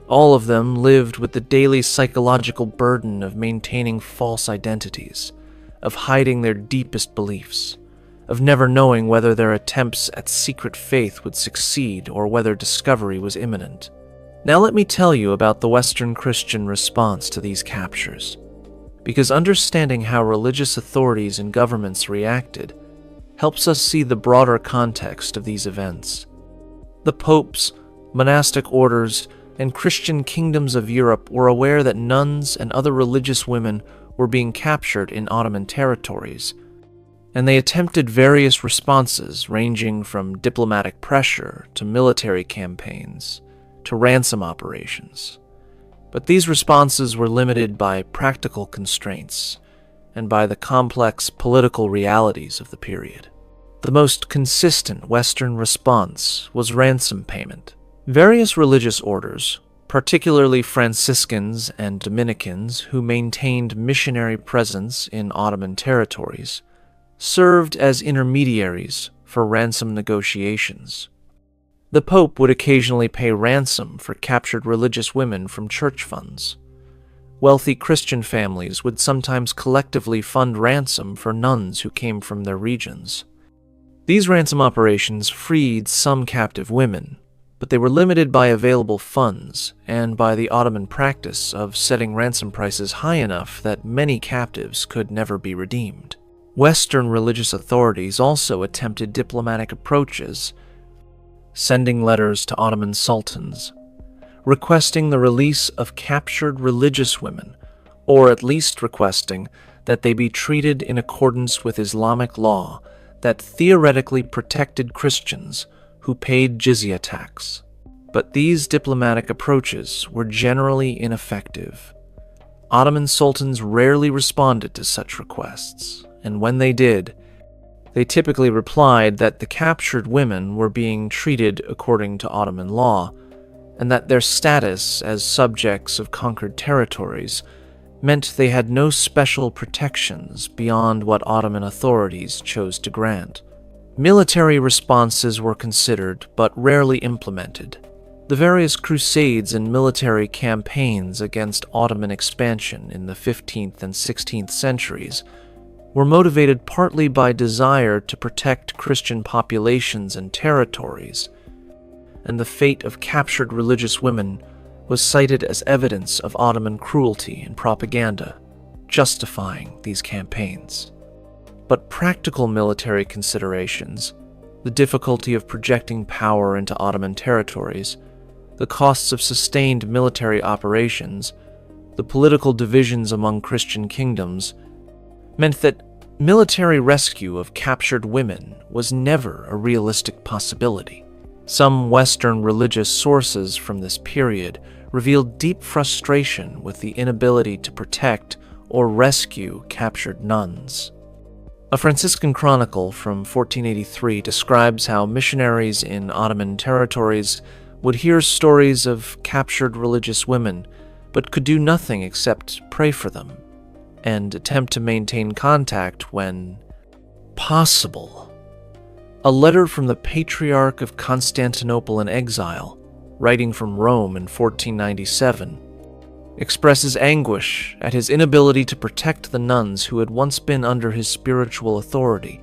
All of them lived with the daily psychological burden of maintaining false identities, of hiding their deepest beliefs, of never knowing whether their attempts at secret faith would succeed or whether discovery was imminent. Now let me tell you about the Western Christian response to these captures, because understanding how religious authorities and governments reacted helps us see the broader context of these events. The popes, monastic orders, and Christian kingdoms of Europe were aware that nuns and other religious women were being captured in Ottoman territories, and they attempted various responses ranging from diplomatic pressure to military campaigns to ransom operations. But these responses were limited by practical constraints and by the complex political realities of the period. The most consistent Western response was ransom payment. Various religious orders, particularly Franciscans and Dominicans who maintained missionary presence in Ottoman territories, served as intermediaries for ransom negotiations. The Pope would occasionally pay ransom for captured religious women from church funds. Wealthy Christian families would sometimes collectively fund ransom for nuns who came from their regions. These ransom operations freed some captive women, but they were limited by available funds and by the Ottoman practice of setting ransom prices high enough that many captives could never be redeemed. Western religious authorities also attempted diplomatic approaches, sending letters to Ottoman sultans, requesting the release of captured religious women, or at least requesting that they be treated in accordance with Islamic law that theoretically protected Christians who paid jizya tax. But these diplomatic approaches were generally ineffective. Ottoman sultans rarely responded to such requests, and when they did, they typically replied that the captured women were being treated according to Ottoman law, and that their status as subjects of conquered territories meant they had no special protections beyond what Ottoman authorities chose to grant. Military responses were considered, but rarely implemented. The various crusades and military campaigns against Ottoman expansion in the 15th and 16th centuries were motivated partly by desire to protect Christian populations and territories, and the fate of captured religious women was cited as evidence of Ottoman cruelty and propaganda, justifying these campaigns. But practical military considerations, the difficulty of projecting power into Ottoman territories, the costs of sustained military operations, the political divisions among Christian kingdoms, meant that military rescue of captured women was never a realistic possibility. Some Western religious sources from this period revealed deep frustration with the inability to protect or rescue captured nuns. A Franciscan chronicle from 1483 describes how missionaries in Ottoman territories would hear stories of captured religious women, but could do nothing except pray for them and attempt to maintain contact when possible. A letter from the Patriarch of Constantinople in exile, writing from Rome in 1497, expresses anguish at his inability to protect the nuns who had once been under his spiritual authority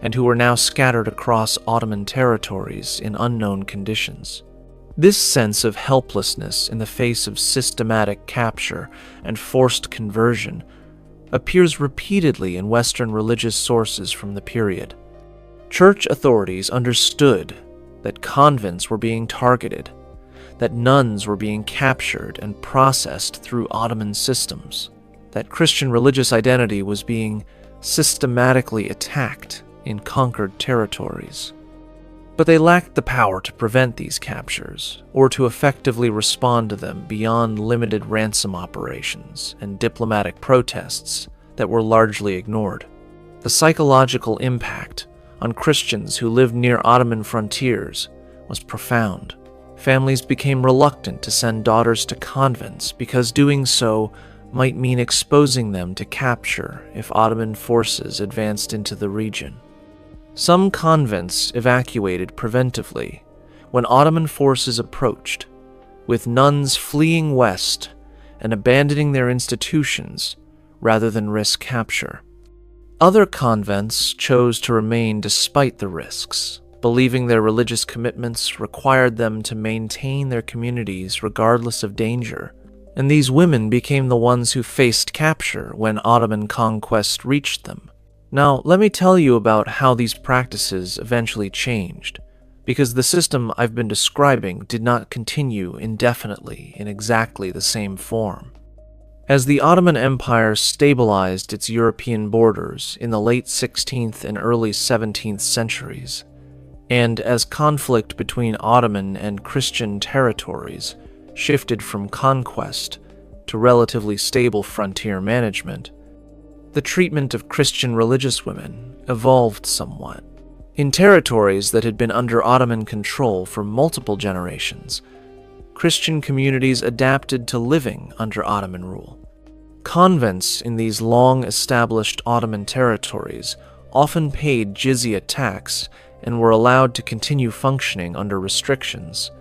and who were now scattered across Ottoman territories in unknown conditions. This sense of helplessness in the face of systematic capture and forced conversion appears repeatedly in Western religious sources from the period. Church authorities understood that convents were being targeted, that nuns were being captured and processed through Ottoman systems, that Christian religious identity was being systematically attacked in conquered territories. But they lacked the power to prevent these captures or to effectively respond to them beyond limited ransom operations and diplomatic protests that were largely ignored. The psychological impact on Christians who lived near Ottoman frontiers was profound. Families became reluctant to send daughters to convents because doing so might mean exposing them to capture if Ottoman forces advanced into the region. Some convents evacuated preventively when Ottoman forces approached, with nuns fleeing west and abandoning their institutions rather than risk capture. Other convents chose to remain despite the risks, believing their religious commitments required them to maintain their communities regardless of danger, and these women became the ones who faced capture when Ottoman conquest reached them. Now, let me tell you about how these practices eventually changed, because the system I've been describing did not continue indefinitely in exactly the same form. As the Ottoman Empire stabilized its European borders in the late 16th and early 17th centuries, and as conflict between Ottoman and Christian territories shifted from conquest to relatively stable frontier management, the treatment of Christian religious women evolved somewhat. In territories that had been under Ottoman control for multiple generations, Christian communities adapted to living under Ottoman rule. Convents in these long-established Ottoman territories often paid jizya tax and were allowed to continue functioning under restrictions.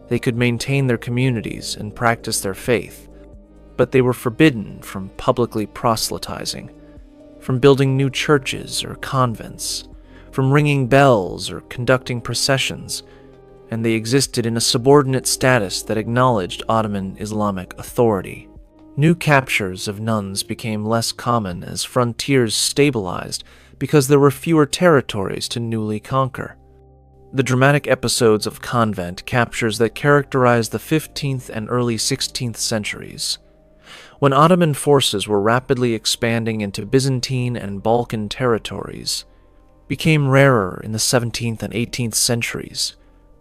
They could maintain their communities and practice their faith, but they were forbidden from publicly proselytizing, from building new churches or convents, from ringing bells or conducting processions, and they existed in a subordinate status that acknowledged Ottoman Islamic authority. New captures of nuns became less common as frontiers stabilized because there were fewer territories to newly conquer. The dramatic episodes of convent captures that characterized the 15th and early 16th centuries, when Ottoman forces were rapidly expanding into Byzantine and Balkan territories, became rarer in the 17th and 18th centuries,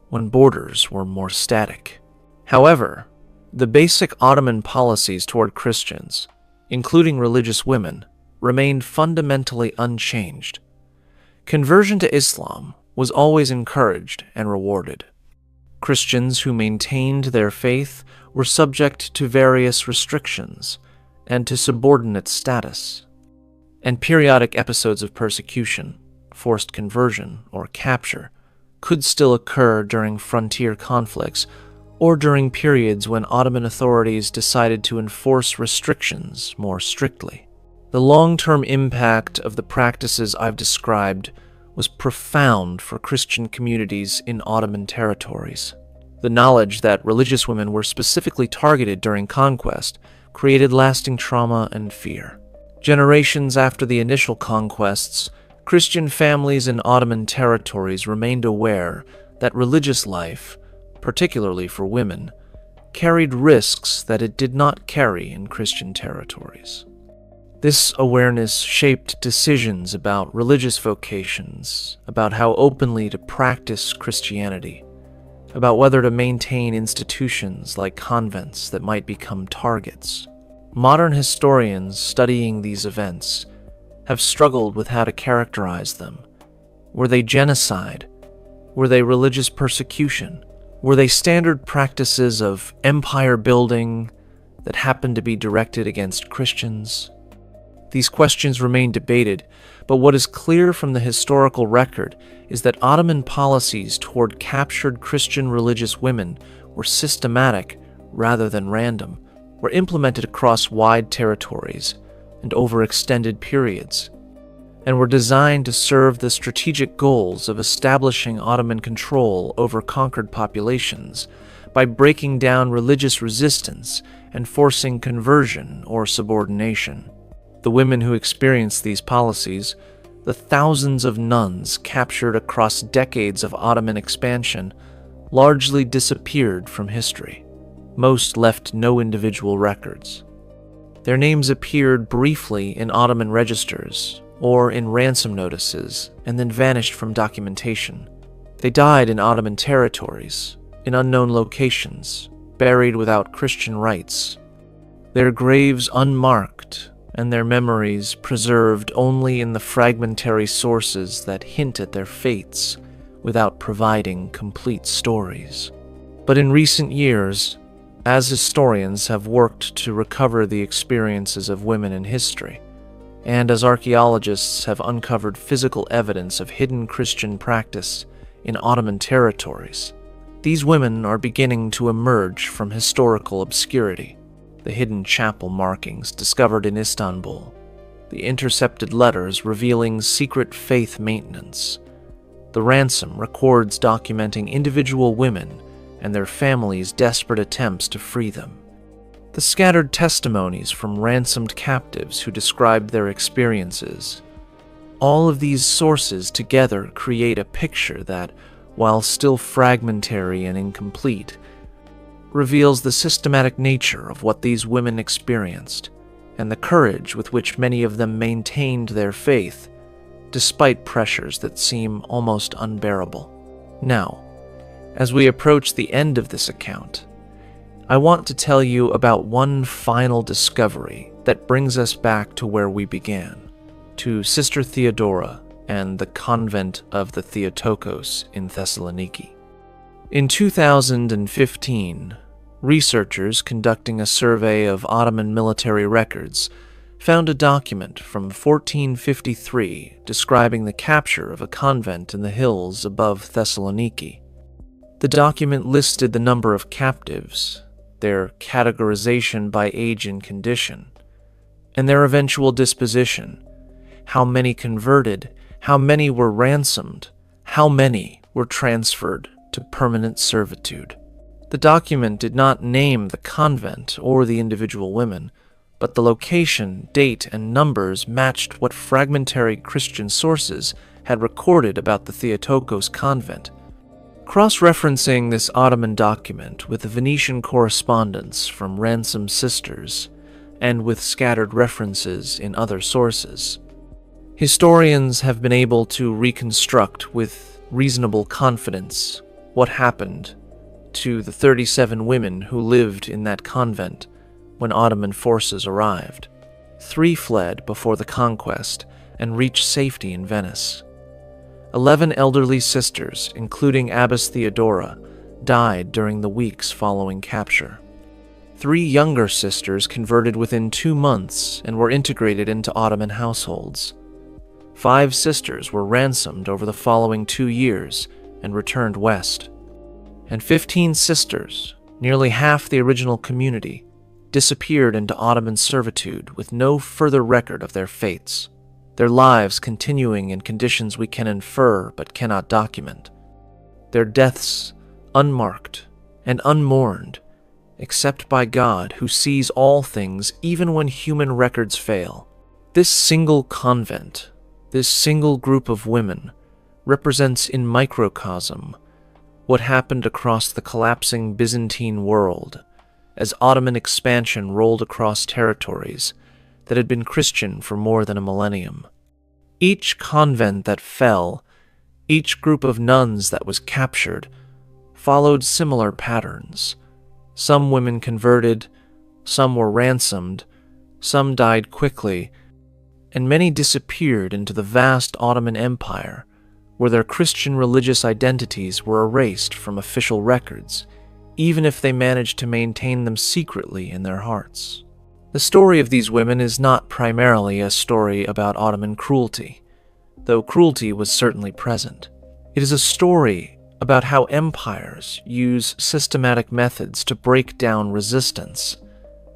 when borders were more static. However, the basic Ottoman policies toward Christians, including religious women, remained fundamentally unchanged. Conversion to Islam was always encouraged and rewarded. Christians who maintained their faith were subject to various restrictions and to subordinate status, and periodic episodes of persecution, forced conversion, or capture could still occur during frontier conflicts or during periods when Ottoman authorities decided to enforce restrictions more strictly. The long-term impact of the practices I've described was profound for Christian communities in Ottoman territories. The knowledge that religious women were specifically targeted during conquest created lasting trauma and fear. Generations after the initial conquests, Christian families in Ottoman territories remained aware that religious life, particularly for women, carried risks that it did not carry in Christian territories. This awareness shaped decisions about religious vocations, about how openly to practice Christianity, about whether to maintain institutions like convents that might become targets. Modern historians studying these events have struggled with how to characterize them. Were they genocide? Were they religious persecution? Were they standard practices of empire building that happened to be directed against Christians? These questions remain debated, but what is clear from the historical record is that Ottoman policies toward captured Christian religious women were systematic rather than random, were implemented across wide territories and over extended periods, and were designed to serve the strategic goals of establishing Ottoman control over conquered populations by breaking down religious resistance and forcing conversion or subordination. The women who experienced these policies, the thousands of nuns captured across decades of Ottoman expansion, largely disappeared from history. Most left no individual records. Their names appeared briefly in Ottoman registers or in ransom notices and then vanished from documentation. They died in Ottoman territories, in unknown locations, buried without Christian rites. Their graves unmarked and their memories preserved only in the fragmentary sources that hint at their fates without providing complete stories. But in recent years, as historians have worked to recover the experiences of women in history, and as archaeologists have uncovered physical evidence of hidden Christian practice in Ottoman territories, these women are beginning to emerge from historical obscurity. The hidden chapel markings discovered in Istanbul, the intercepted letters revealing secret faith maintenance, the ransom records documenting individual women and their families' desperate attempts to free them, the scattered testimonies from ransomed captives who described their experiences. All of these sources together create a picture that, while still fragmentary and incomplete, reveals the systematic nature of what these women experienced and the courage with which many of them maintained their faith, despite pressures that seem almost unbearable. Now, as we approach the end of this account, I want to tell you about one final discovery that brings us back to where we began, to Sister Theodora and the convent of the Theotokos in Thessaloniki. In 2015, researchers conducting a survey of Ottoman military records found a document from 1453 describing the capture of a convent in the hills above Thessaloniki. The document listed the number of captives, their categorization by age and condition, and their eventual disposition, how many converted, how many were ransomed, how many were transferred to permanent servitude. The document did not name the convent or the individual women, but the location, date, and numbers matched what fragmentary Christian sources had recorded about the Theotokos convent. Cross-referencing this Ottoman document with the Venetian correspondence from ransomed sisters and with scattered references in other sources, historians have been able to reconstruct with reasonable confidence what happened to the 37 women who lived in that convent when Ottoman forces arrived. 3 fled before the conquest and reached safety in Venice. 11 elderly sisters, including Abbess Theodora, died during the weeks following capture. 3 younger sisters converted within 2 months and were integrated into Ottoman households. 5 sisters were ransomed over the following 2 years and returned west. And 15 sisters, nearly half the original community, disappeared into Ottoman servitude with no further record of their fates, their lives continuing in conditions we can infer but cannot document, their deaths unmarked and unmourned, except by God who sees all things even when human records fail. This single convent, this single group of women, represents in microcosm what happened across the collapsing Byzantine world as Ottoman expansion rolled across territories that had been Christian for more than a millennium. Each convent that fell, each group of nuns that was captured, followed similar patterns. Some women converted, some were ransomed, some died quickly, and many disappeared into the vast Ottoman Empire, where their Christian religious identities were erased from official records, even if they managed to maintain them secretly in their hearts. The story of these women is not primarily a story about Ottoman cruelty, though cruelty was certainly present. It is a story about how empires use systematic methods to break down resistance,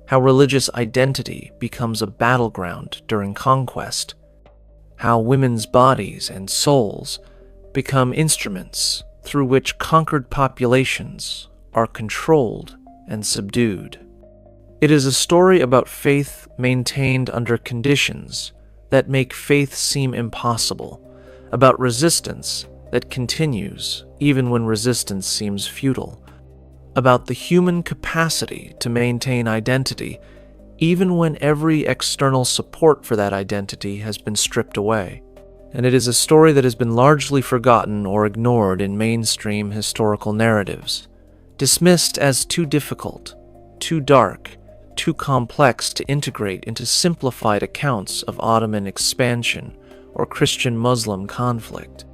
how religious identity becomes a battleground during conquest, how women's bodies and souls become instruments through which conquered populations are controlled and subdued. It is a story about faith maintained under conditions that make faith seem impossible, about resistance that continues even when resistance seems futile, about the human capacity to maintain identity even when every external support for that identity has been stripped away. And it is a story that has been largely forgotten or ignored in mainstream historical narratives, dismissed as too difficult, too dark, too complex to integrate into simplified accounts of Ottoman expansion or Christian-Muslim conflict.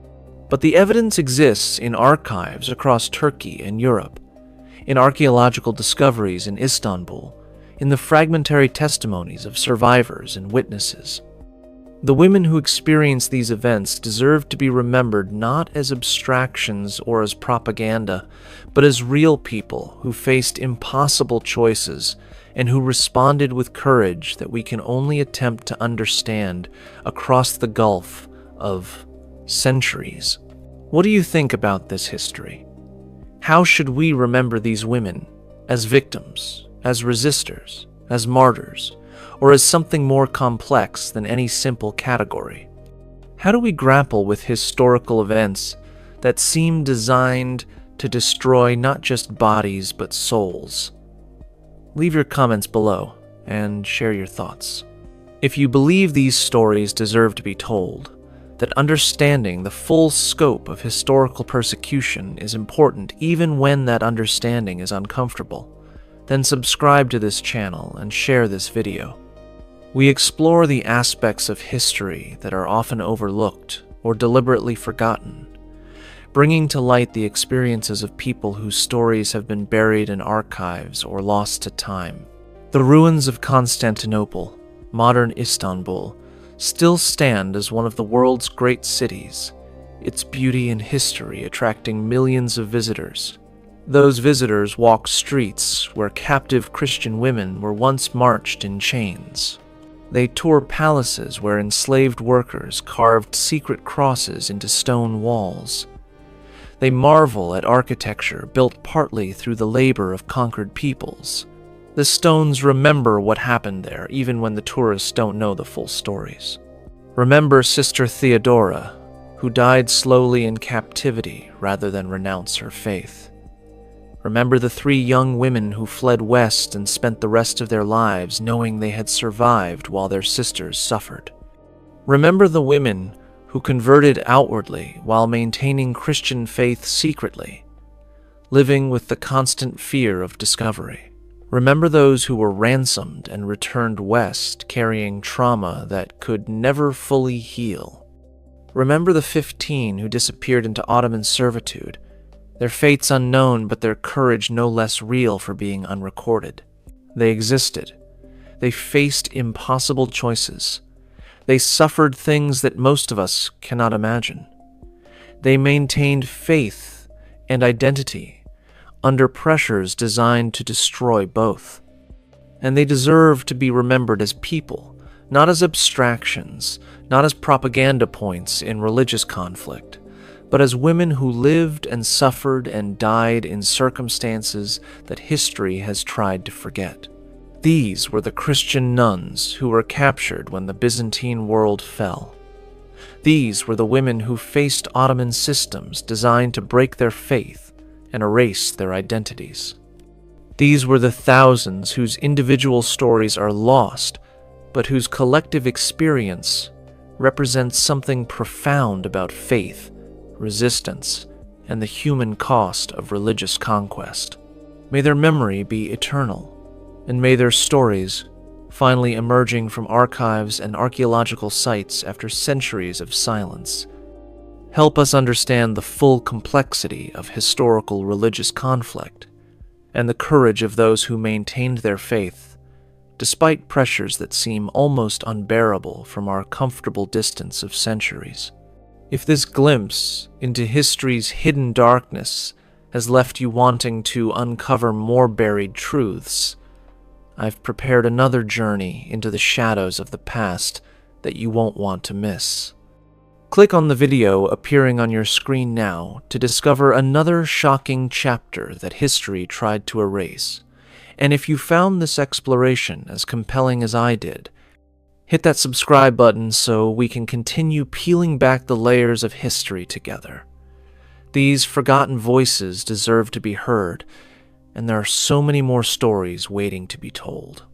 But the evidence exists in archives across Turkey and Europe, in archaeological discoveries in Istanbul, in the fragmentary testimonies of survivors and witnesses. The women who experienced these events deserve to be remembered not as abstractions or as propaganda, but as real people who faced impossible choices and who responded with courage that we can only attempt to understand across the gulf of centuries. What do you think about this history? How should we remember these women? As victims, as resistors, as martyrs, or as something more complex than any simple category? How do we grapple with historical events that seem designed to destroy not just bodies but souls? Leave your comments below and share your thoughts. If you believe these stories deserve to be told, that understanding the full scope of historical persecution is important even when that understanding is uncomfortable, then subscribe to this channel and share this video. We explore the aspects of history that are often overlooked or deliberately forgotten, bringing to light the experiences of people whose stories have been buried in archives or lost to time. The ruins of Constantinople, modern Istanbul, still stand as one of the world's great cities, its beauty and history attracting millions of visitors. Those visitors walk streets where captive Christian women were once marched in chains. They tour palaces where enslaved workers carved secret crosses into stone walls. They marvel at architecture built partly through the labor of conquered peoples. The stones remember what happened there, even when the tourists don't know the full stories. Remember Sister Theodora, who died slowly in captivity rather than renounce her faith. Remember the 3 young women who fled west and spent the rest of their lives knowing they had survived while their sisters suffered. Remember the women who converted outwardly while maintaining Christian faith secretly, living with the constant fear of discovery. Remember those who were ransomed and returned west carrying trauma that could never fully heal. Remember the 15 who disappeared into Ottoman servitude, their fates unknown but their courage no less real for being unrecorded. They existed. They faced impossible choices. They suffered things that most of us cannot imagine. They maintained faith and identity under pressures designed to destroy both. And they deserve to be remembered as people, not as abstractions, not as propaganda points in religious conflict, but as women who lived and suffered and died in circumstances that history has tried to forget. These were the Christian nuns who were captured when the Byzantine world fell. These were the women who faced Ottoman systems designed to break their faith and erase their identities. These were the thousands whose individual stories are lost, but whose collective experience represents something profound about faith, resistance, and the human cost of religious conquest. May their memory be eternal, and may their stories, finally emerging from archives and archaeological sites after centuries of silence, help us understand the full complexity of historical religious conflict and the courage of those who maintained their faith despite pressures that seem almost unbearable from our comfortable distance of centuries. If this glimpse into history's hidden darkness has left you wanting to uncover more buried truths, I've prepared another journey into the shadows of the past that you won't want to miss. Click on the video appearing on your screen now to discover another shocking chapter that history tried to erase. And if you found this exploration as compelling as I did, hit that subscribe button so we can continue peeling back the layers of history together. These forgotten voices deserve to be heard, and there are so many more stories waiting to be told.